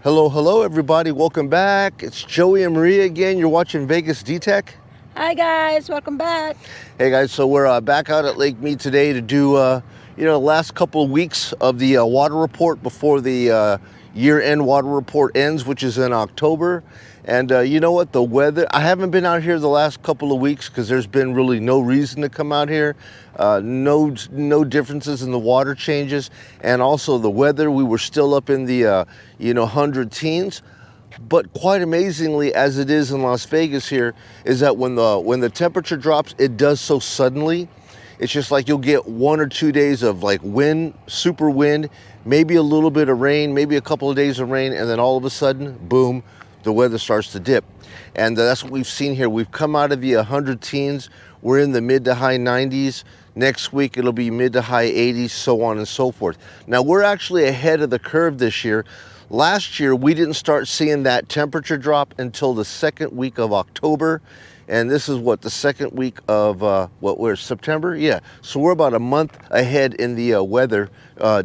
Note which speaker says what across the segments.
Speaker 1: Hello everybody, welcome back. It's Joey and Maria again. You're watching VegasDtech.
Speaker 2: Hi guys, welcome back.
Speaker 1: Hey guys, so we're back out at Lake Mead today to do the last couple of weeks of the water report before the year-end water report ends, which is in October. And you know what, the weather, I haven't been out here the last couple of weeks because there's been really no reason to come out here. No differences in the water changes, and also the weather, we were still up in the 100 teens. But quite amazingly, as it is in Las Vegas here, is that when the temperature drops, it does so suddenly. It's just like you'll get 1 or 2 days of like wind, super wind, maybe a little bit of rain, maybe a couple of days of rain, and then all of a sudden, boom, the weather starts to dip. And that's what we've seen here. We've come out of the 100 teens. We're in the mid to high 90s. Next week, it'll be mid to high 80s, so on and so forth. Now, we're actually ahead of the curve this year. Last year, we didn't start seeing that temperature drop until the second week of October. And this is what, the second week of, September? Yeah, so we're about a month ahead in the weather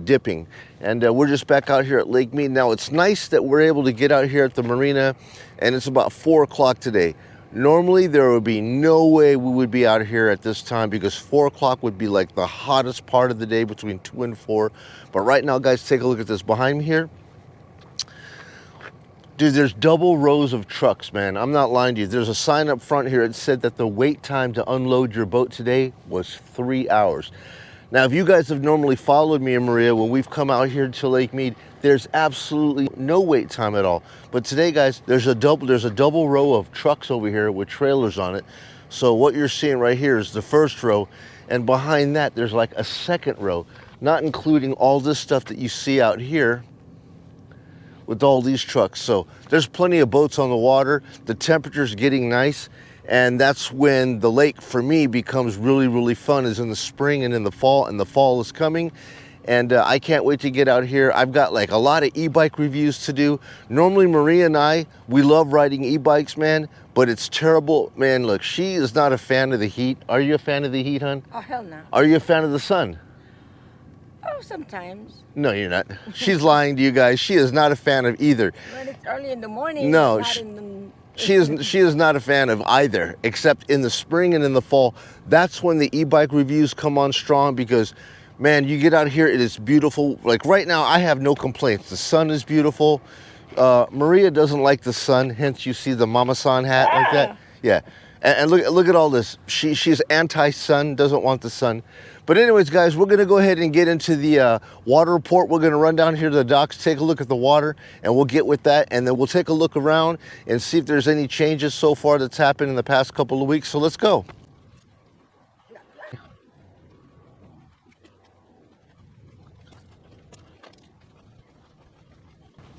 Speaker 1: dipping. And we're just back out here at Lake Mead. Now, it's nice that we're able to get out here at the marina, and it's about 4 o'clock today. Normally, there would be no way we would be out here at this time because 4 o'clock would be like the hottest part of the day between 2 and 4. But right now, guys, take a look at this behind me here. Dude, there's double rows of trucks, man. I'm not lying to you. There's a sign up front here that said that the wait time to unload your boat today was 3 hours. Now, if you guys have normally followed me and Maria when we've come out here to Lake Mead, there's absolutely no wait time at all. But today, guys, there's a double row of trucks over here with trailers on it. So what you're seeing right here is the first row, and behind that, there's like a second row, not including all this stuff that you see out here with all these trucks. So there's plenty of boats on the water. The temperature's getting nice, and that's when the lake for me becomes really fun, is in the spring and in the fall, and the fall is coming. And I can't wait to get out here. I've got like a lot of e-bike reviews to do. Normally Maria and I, we love riding e-bikes, man, but it's terrible. Man, look, she is not a fan of the heat. Are you a fan of the heat, hon?
Speaker 2: Oh, hell no.
Speaker 1: Are you a fan of the sun?
Speaker 2: Oh, sometimes.
Speaker 1: No, you're not. She's lying to you guys. She is not a fan of either.
Speaker 2: When it's early in the morning.
Speaker 1: No, she is not a fan of either, except in the spring and in the fall. That's when the e-bike reviews come on strong because, man, you get out here, it is beautiful. Like right now, I have no complaints. The sun is beautiful. Maria doesn't like the sun, hence you see the Mama-san hat like that. Yeah, and look at all this. She's anti-sun, doesn't want the sun. But anyways, guys, we're gonna go ahead and get into the water report. We're gonna run down here to the docks, take a look at the water, and we'll get with that, and then we'll take a look around and see if there's any changes so far that's happened in the past couple of weeks. So let's go.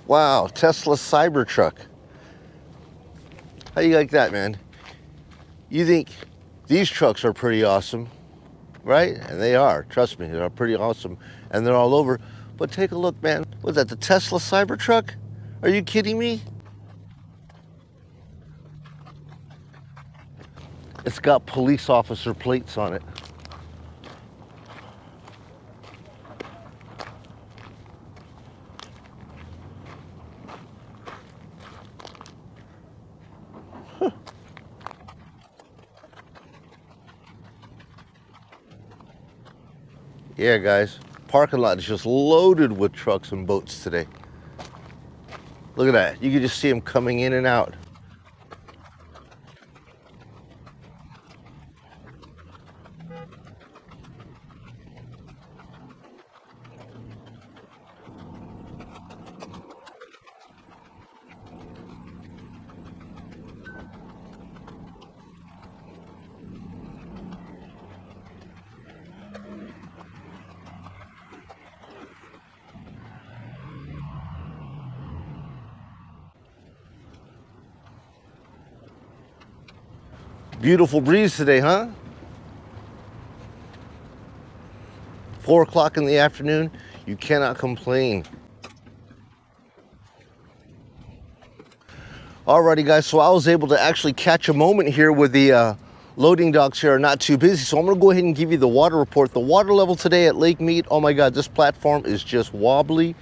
Speaker 1: Wow, Tesla Cybertruck. How you like that, man? You think these trucks are pretty awesome, right? And they are, trust me, they're pretty awesome, and they're all over. But take a look, man. What's that, the Tesla Cybertruck? Are you kidding me? It's got police officer plates on it. Yeah, guys, parking lot is just loaded with trucks and boats today. Look at that. You can just see them coming in and out. Beautiful breeze today, huh? 4 o'clock in the afternoon, you cannot complain. Alrighty guys, so I was able to actually catch a moment here with the loading docks here are not too busy, so I'm gonna go ahead and give you the water report. The water level today at Lake Mead, oh my God, this platform is just wobbly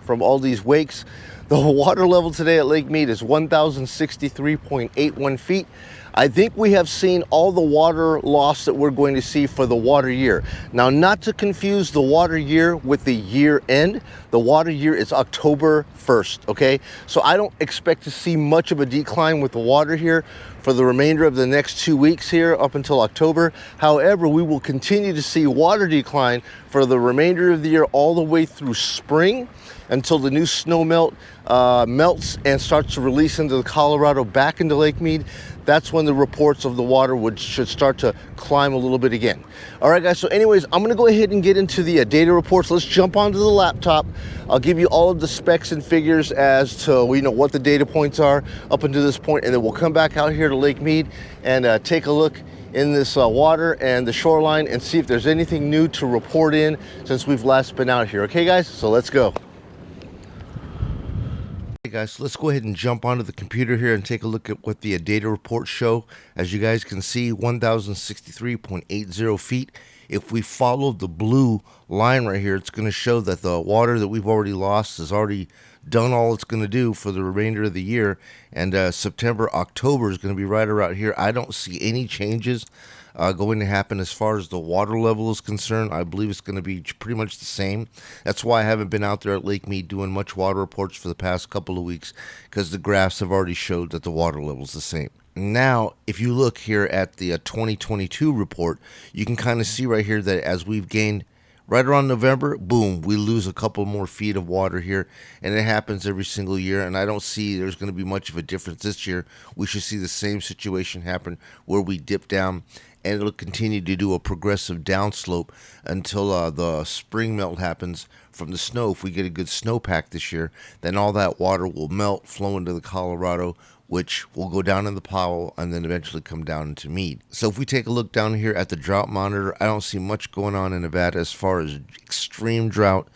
Speaker 1: from all these wakes. The water level today at Lake Mead is 1,063.81 feet. I think we have seen all the water loss that we're going to see for the water year. Now, not to confuse the water year with the year end. The water year is October 1st, okay? So I don't expect to see much of a decline with the water here for the remainder of the next 2 weeks here up until October. However, we will continue to see water decline for the remainder of the year all the way through spring until the new snow melts and starts to release into the Colorado back into Lake Mead. That's when the reports of the water should start to climb a little bit again. All right, guys, so anyways, I'm gonna go ahead and get into the data reports. Let's jump onto the laptop. I'll give you all of the specs and figures as to what the data points are up until this point, and then we'll come back out here to Lake Mead and take a look in this water and the shoreline and see if there's anything new to report in since we've last been out here. Okay, guys, so let's go. Hey guys, so let's go ahead and jump onto the computer here and take a look at what the data reports show. As you guys can see, 1,063.80 feet. If we follow the blue line right here, it's going to show that the water that we've already lost has already done all it's going to do for the remainder of the year. And September, October is going to be right around here. I don't see any changes going to happen as far as the water level is concerned. I believe it's going to be pretty much the same. That's why I haven't been out there at Lake Mead doing much water reports for the past couple of weeks, because the graphs have already showed that the water level is the same. Now, if you look here at the 2022 report, you can kind of see right here that as we've gained right around November, boom, we lose a couple more feet of water here, and it happens every single year, and I don't see there's going to be much of a difference this year. We should see the same situation happen where we dip down, and it'll continue to do a progressive downslope until the spring melt happens from the snow. If we get a good snowpack this year, then all that water will melt, flow into the Colorado, which will go down in the Powell and then eventually come down into Mead. So if we take a look down here at the drought monitor, I don't see much going on in Nevada as far as extreme drought.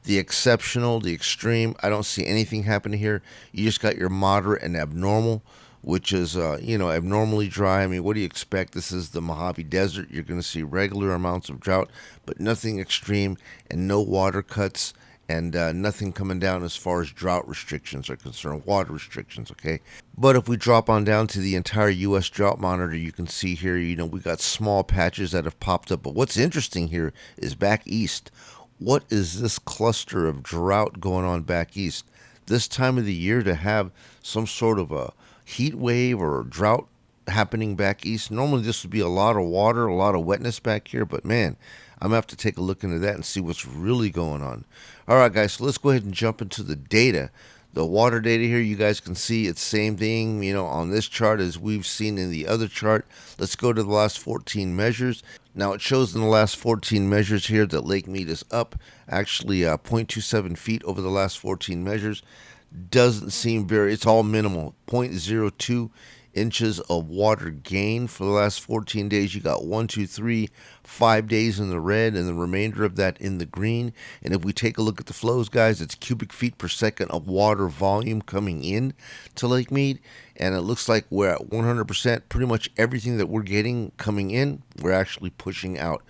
Speaker 1: The exceptional, the extreme, I don't see anything happening here. You just got your moderate and abnormal, which is, abnormally dry. I mean, what do you expect? This is the Mojave Desert. You're going to see regular amounts of drought, but nothing extreme and no water cuts and nothing coming down as far as drought restrictions are concerned, water restrictions, okay? But if we drop on down to the entire U.S. drought monitor, you can see here, we got small patches that have popped up. But what's interesting here is back east. What is this cluster of drought going on back east? This time of the year to have some sort of a heat wave or drought happening back east. Normally this would be a lot of water, a lot of wetness back here, but man, I'm gonna have to take a look into that and see what's really going on. All right, guys, so let's go ahead and jump into the data. The water data here, you guys can see it's same thing, on this chart as we've seen in the other chart. Let's go to the last 14 measures. Now it shows in the last 14 measures here that Lake Mead is up, actually 0.27 feet over the last 14 measures. Doesn't seem it's all minimal, 0.02 inches of water gain for the last 14 days. You got 5 days in the red and the remainder of that in the green. And if we take a look at the flows, guys, it's cubic feet per second of water volume coming in to Lake Mead, and it looks like we're at 100%. Pretty much everything that we're getting coming in, we're actually pushing out.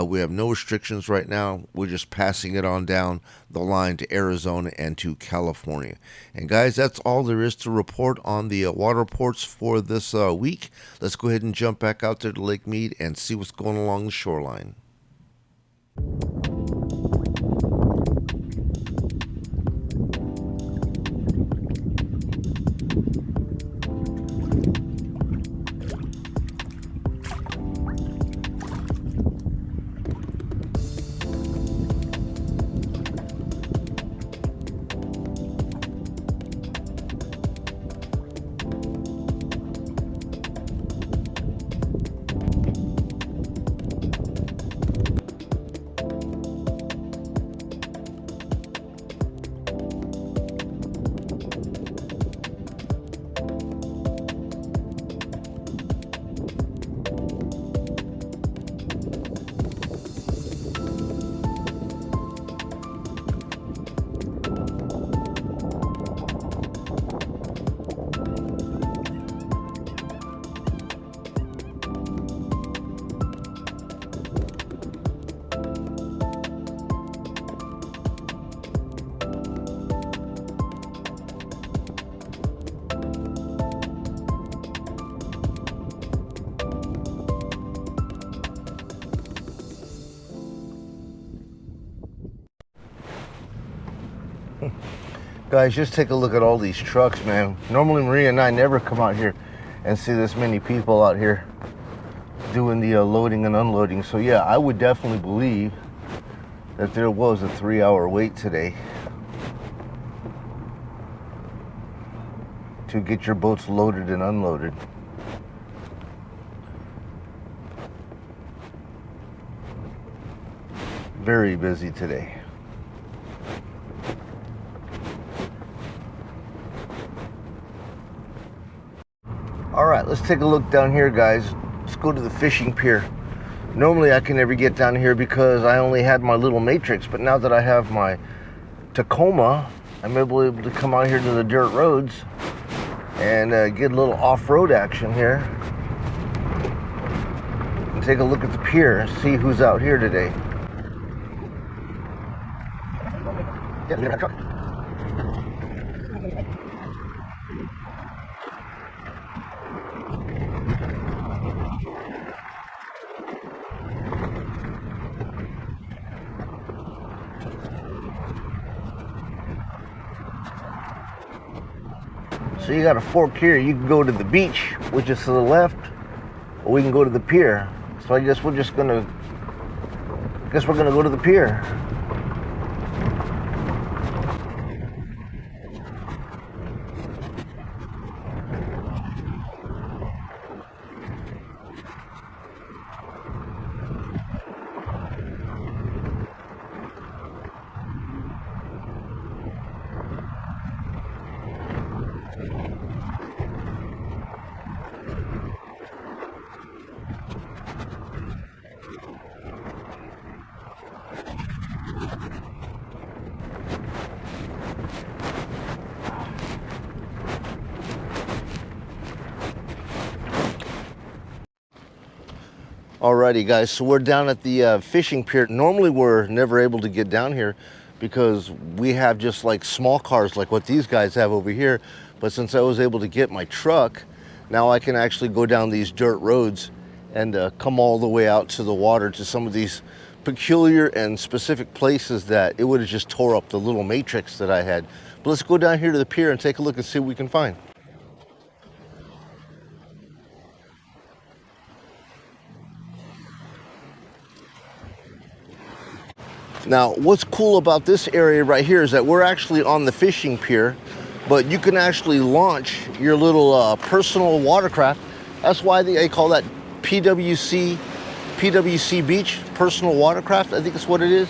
Speaker 1: We have no restrictions right now. We're just passing it on down the line to Arizona and to California. And guys, that's all there is to report on the water reports for this week. Let's go ahead and jump back out there to Lake Mead and see what's going along the shoreline. Guys, just take a look at all these trucks, man. Normally Maria and I never come out here and see this many people out here doing the loading and unloading. So yeah, I would definitely believe that there was a 3-hour wait today to get your boats loaded and unloaded. Very busy today. All right, let's take a look down here, guys. Let's go to the fishing pier. Normally I can never get down here because I only had my little Matrix, but now that I have my Tacoma, I'm able to come out here to the dirt roads and get a little off-road action here and take a look at the pier and see who's out here today. So you got a fork here. You can go to the beach, which is to the left, or we can go to the pier. So I guess we're gonna go to the pier. Alrighty guys, so we're down at the fishing pier. Normally we're never able to get down here because we have just like small cars like what these guys have over here. But since I was able to get my truck, now I can actually go down these dirt roads and come all the way out to the water to some of these peculiar and specific places that it would have just tore up the little Matrix that I had. But let's go down here to the pier and take a look and see what we can find. Now, what's cool about this area right here is that we're actually on the fishing pier, but you can actually launch your little personal watercraft. That's why they call that PWC Beach, personal watercraft, I think that's what it is.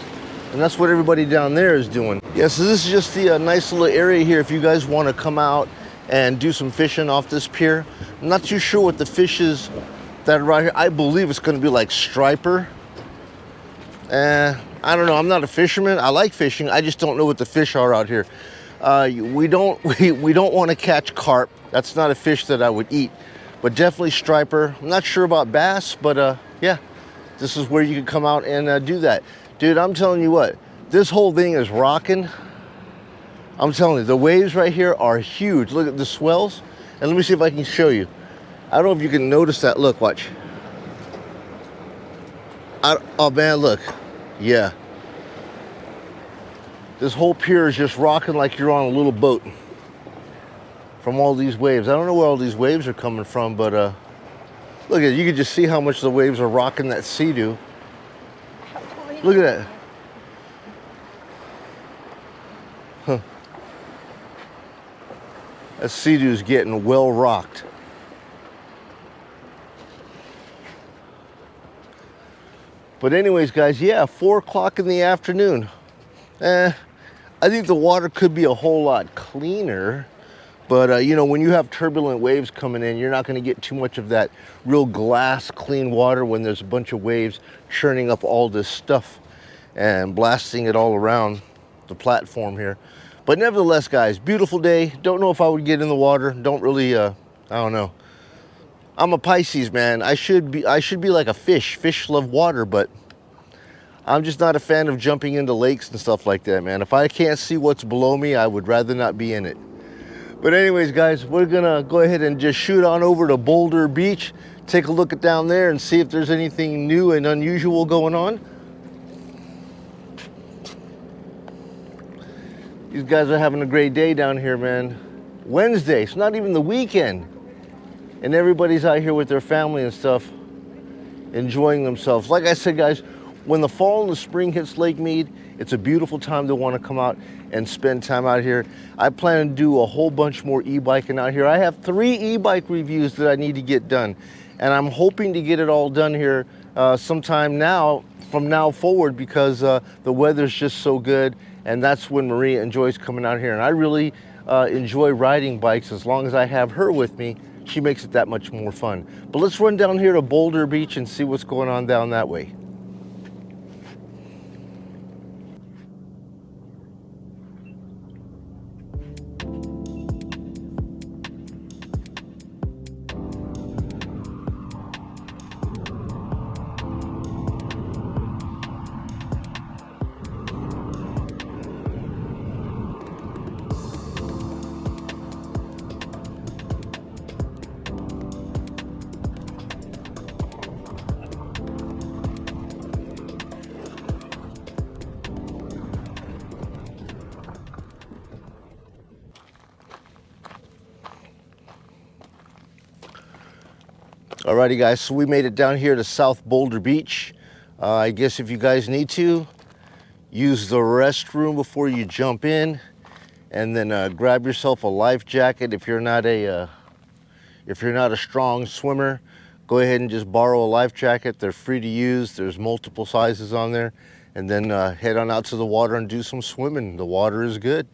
Speaker 1: And that's what everybody down there is doing. Yeah, so this is just the nice little area here if you guys want to come out and do some fishing off this pier. I'm not too sure what the fish is that are right here. I believe it's going to be like striper. I don't know, I'm not a fisherman. I like fishing, I just don't know what the fish are out here. We don't want to catch carp. That's not a fish that I would eat, but definitely striper. I'm not sure about bass, but yeah, this is where you can come out and do that. Dude, I'm telling you what, this whole thing is rocking. I'm telling you, the waves right here are huge. Look at the swells, and let me see if I can show you. I don't know if you can notice that. Look, watch. Oh man, look. Yeah. This whole pier is just rocking like you're on a little boat from all these waves. I don't know where all these waves are coming from, but look at it. You can just see how much the waves are rocking that Sea-Doo. Look at that. Huh. That Sea-Doo's getting well rocked. But anyways, guys, yeah, 4 o'clock in the afternoon. I think the water could be a whole lot cleaner. But, you know, when you have turbulent waves coming in, you're not going to get too much of that real glass clean water when there's a bunch of waves churning up all this stuff and blasting it all around the platform here. But nevertheless, guys, beautiful day. Don't know if I would get in the water. Don't really, I don't know. I'm a Pisces, man. I should be like a fish. Fish love water, but I'm just not a fan of jumping into lakes and stuff like that, man. If I can't see what's below me, I would rather not be in it. But anyways, guys, we're gonna go ahead and just shoot on over to Boulder Beach, take a look at down there and see if there's anything new and unusual going on. These guys are having a great day down here, man. Wednesday, it's not even the weekend. And everybody's out here with their family and stuff, enjoying themselves. Like I said, guys, when the fall and the spring hits Lake Mead, it's a beautiful time to want to come out and spend time out here. I plan to do a whole bunch more e-biking out here. I have 3 e-bike reviews that I need to get done. And I'm hoping to get it all done here sometime now, from now forward, because the weather's just so good. And that's when Maria enjoys coming out here. And I really enjoy riding bikes. As long as I have her with me, she makes it that much more fun. But let's run down here to Boulder Beach and see what's going on down that way. Alrighty guys, so we made it down here to South Boulder Beach. I guess if you guys need to, use the restroom before you jump in, and then grab yourself a life jacket. If you're not a strong swimmer, go ahead and just borrow a life jacket. They're free to use. There's multiple sizes on there, and then head on out to the water and do some swimming. The water is good.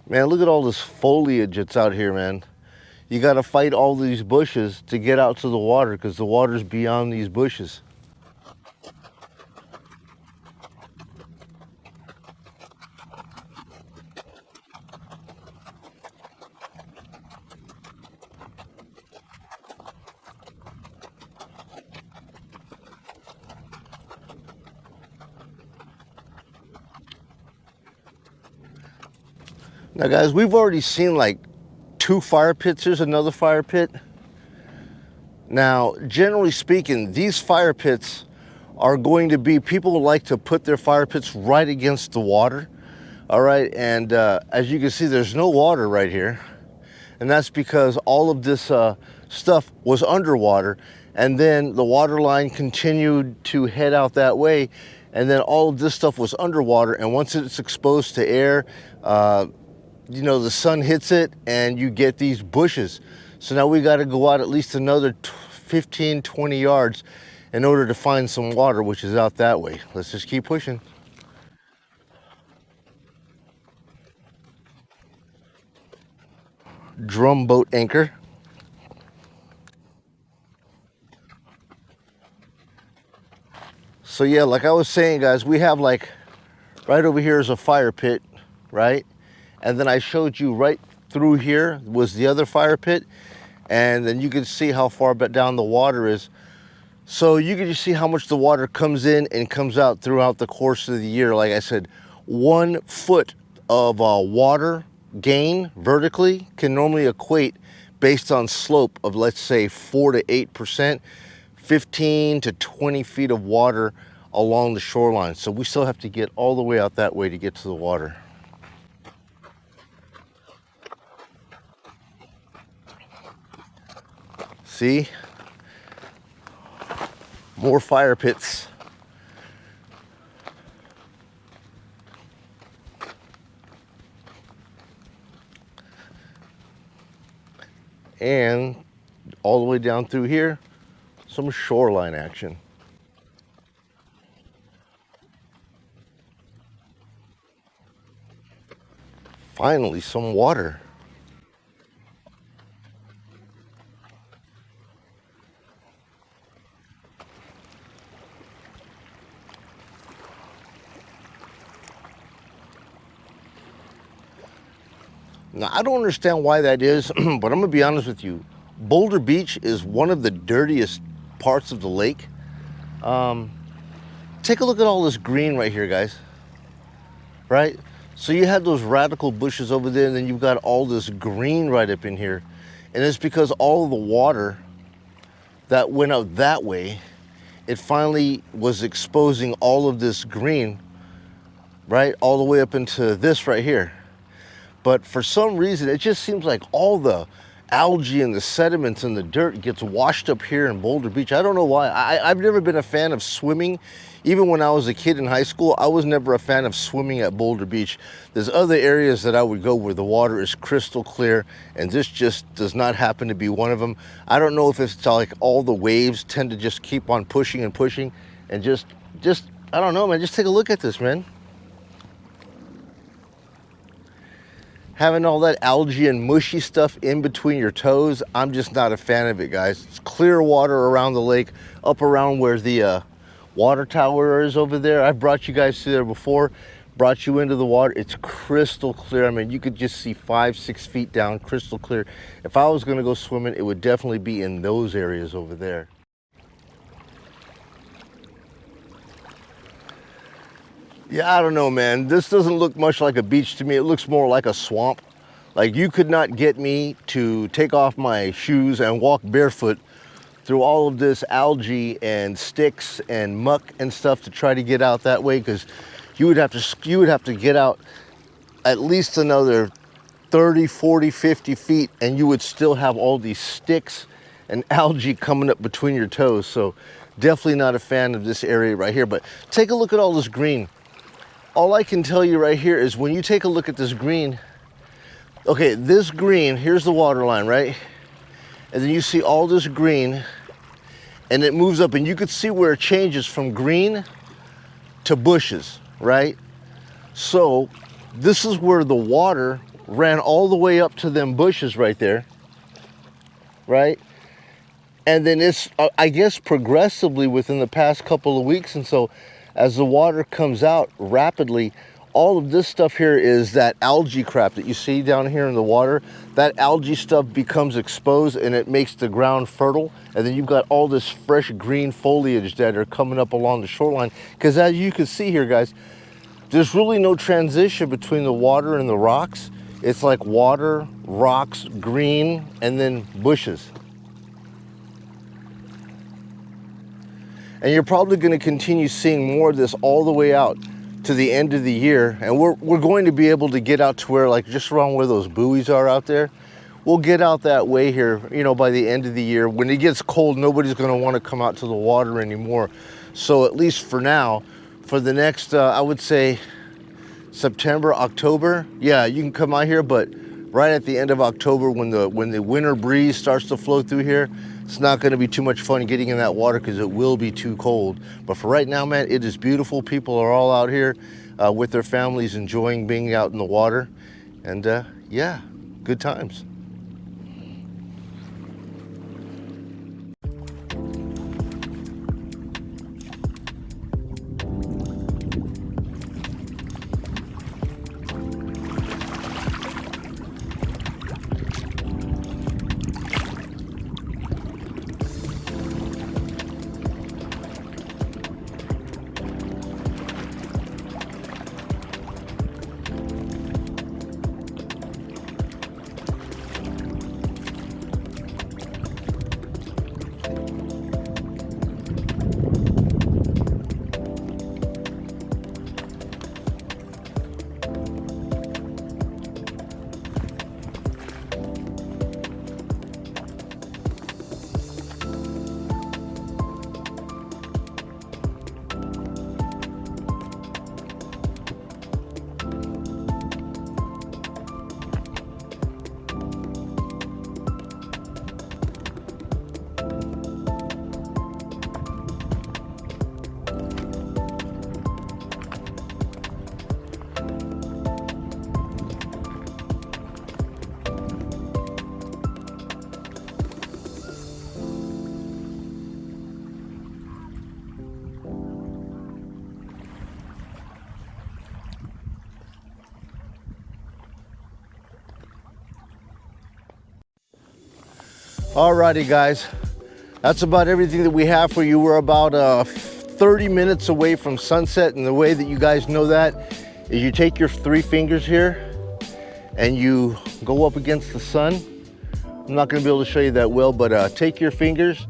Speaker 1: Man, look at all this foliage that's out here, man. You got to fight all these bushes to get out to the water because the water's beyond these bushes. Now guys, we've already seen like 2 fire pits. There's another fire pit. Now, generally speaking, these fire pits are going to be, people like to put their fire pits right against the water. All right, and as you can see, there's no water right here. And that's because all of this stuff was underwater, and then the water line continued to head out that way, and then all of this stuff was underwater, and once it's exposed to air, you know, the sun hits it and you get these bushes. So now we got to go out at least another 15, 20 yards in order to find some water, which is out that way. Let's just keep pushing. Drum boat anchor. So yeah, like I was saying, guys, we have like right over here is a fire pit, right? And then I showed you right through here was the other fire pit. And then you can see how far down the water is. So you can just see how much the water comes in and comes out throughout the course of the year. Like I said, 1 foot of water gain vertically can normally equate, based on slope of, let's say, 4 to 8%, 15 to 20 feet of water along the shoreline. So we still have to get all the way out that way to get to the water. See? More fire pits. And all the way down through here, some shoreline action. Finally, some water. Now, I don't understand why that is, but I'm gonna be honest with you. Boulder Beach is one of the dirtiest parts of the lake. Take a look at all this green right here, guys. Right? So you had those radical bushes over there, and then you've got all this green right up in here. And it's because all of the water that went out that way it finally was exposing all of this green, right, all the way up into this right here. But for some reason, it just seems like all the algae and the sediments and the dirt gets washed up here in Boulder Beach. I don't know why. I've never been a fan of swimming. Even when I was a kid in high school, I was never a fan of swimming at Boulder Beach. There's other areas that I would go where the water is crystal clear, and this just does not happen to be one of them. I don't know if it's like all the waves tend to just keep on pushing and pushing, and just I don't know, man. Just take a look at this, man. Having all that algae and mushy stuff in between your toes, I'm just not a fan of it, guys. It's clear water around the lake, up around where the water tower is over there. I've brought you guys to there before, brought you into the water. It's crystal clear. I mean, you could just see 5-6 feet down, crystal clear. If I was gonna go swimming, it would definitely be in those areas over there. Yeah, I don't know, man. This doesn't look much like a beach to me. It looks more like a swamp. Like, you could not get me to take off my shoes and walk barefoot through all of this algae and sticks and muck and stuff to try to get out that way, because you would have to get out at least another 30, 40, 50 feet, and you would still have all these sticks and algae coming up between your toes. So definitely not a fan of this area right here. But take a look at all this green. All I can tell you right here is when you take a look at this green, okay, this green, here's the water line, right? And then you see all this green, and it moves up, and you could see where it changes from green to bushes, right? So this is where the water ran all the way up to them bushes right there, right? And then it's, I guess, progressively within the past couple of weeks, and so as the water comes out rapidly, all of this stuff here is that algae crap that you see down here in the water. That algae stuff becomes exposed, and it makes the ground fertile. And then you've got all this fresh green foliage that are coming up along the shoreline. Because as you can see here, guys, there's really no transition between the water and the rocks. It's like water, rocks, green, and then bushes. And you're probably going to continue seeing more of this all the way out to the end of the year. And we're going to be able to get out to where, like, just around where those buoys are out there. We'll get out that way here, you know, by the end of the year. When it gets cold, nobody's going to want to come out to the water anymore. So at least for now, for the next, I would say September, October, yeah, you can come out here. But right at the end of October, when the winter breeze starts to flow through here, it's not going to be too much fun getting in that water because it will be too cold. But for right now, man, it is beautiful. People are all out here with their families enjoying being out in the water. And yeah, good times. Alrighty, guys, that's about everything that we have for you. We're about 30 minutes away from sunset, and the way that you guys know that is you take your 3 fingers here and you go up against the sun. I'm not going to be able to show you that well, but take your fingers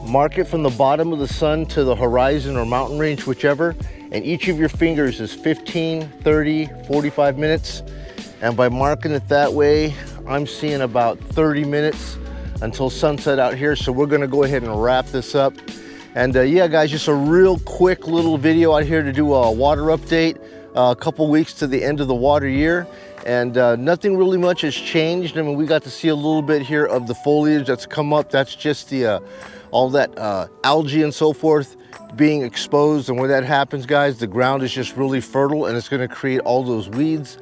Speaker 1: mark it from the bottom of the sun to the horizon or mountain range, whichever, and each of your fingers is 15, 30, 45 minutes. And by marking it that way, I'm seeing about 30 minutes until sunset out here. So we're gonna go ahead and wrap this up. And yeah, guys, just a real quick little video out here to do a water update. A couple weeks to the end of the water year, and nothing really much has changed. I mean, we got to see a little bit here of the foliage that's come up. That's just the all that algae and so forth being exposed. And when that happens, guys, the ground is just really fertile and it's going to create all those weeds.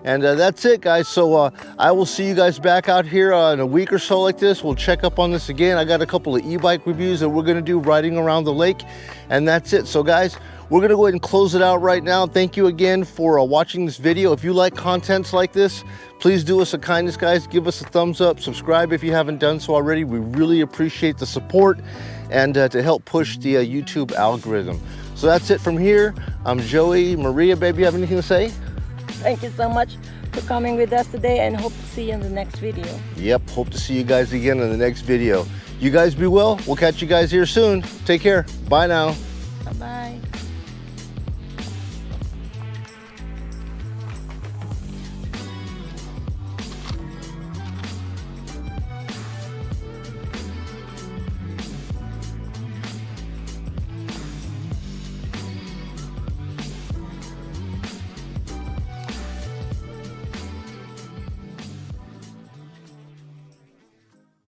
Speaker 1: And that's it, guys. So I will see you guys back out here in a week or so like this. We'll check up on this again. I got a couple of e-bike reviews that we're going to do riding around the lake, and that's it. So guys, we're gonna go ahead and close it out right now. Thank you again for watching this video. If you like contents like this, please do us a kindness, guys. Give us a thumbs up, subscribe if you haven't done so already. We really appreciate the support and to help push the YouTube algorithm. So that's it from here. I'm Joey. Maria, baby, you have anything to say?
Speaker 2: Thank you so much for coming with us today, and hope to see you in the next video.
Speaker 1: Yep, hope to see you guys again in the next video. You guys be well. We'll catch you guys here soon. Take care. Bye now.
Speaker 2: Bye-bye.